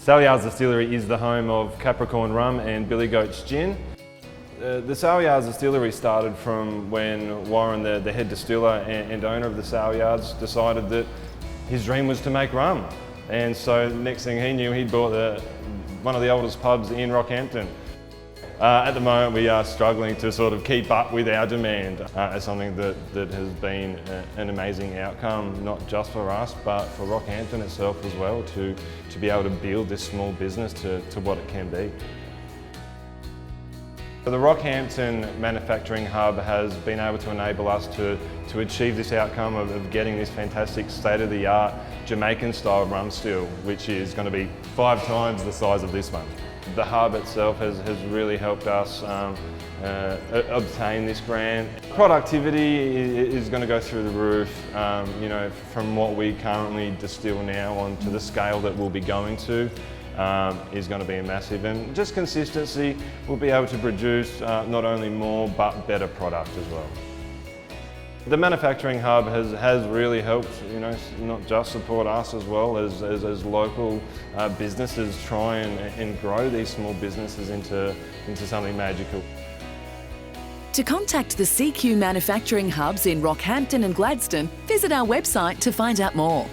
Saleyards Distillery is the home of Capricorn Rum and Billy Goat's Gin. The Saleyards Distillery started from when Warren, the head distiller and owner of the Saleyards, decided that his dream was to make rum. And so next thing he knew, he'd bought one of the oldest pubs in Rockhampton. At the moment we are struggling to sort of keep up with our demand. It's something that has been an amazing outcome, not just for us, but for Rockhampton itself as well, to be able to build this small business to what it can be. So the Rockhampton manufacturing hub has been able to enable us to achieve this outcome of getting this fantastic state-of-the-art Jamaican-style rum still, which is going to be 5 times the size of this one. The hub itself has really helped us obtain this grant. Productivity is going to go through the roof, you know, from what we currently distill now on to the scale that we'll be going to. Is going to be massive, and just consistency, we'll be able to produce not only more but better product as well. The manufacturing hub has really helped, you know, not just support us as well as local businesses try and grow these small businesses into something magical. To contact the CQ manufacturing hubs in Rockhampton and Gladstone, visit our website to find out more.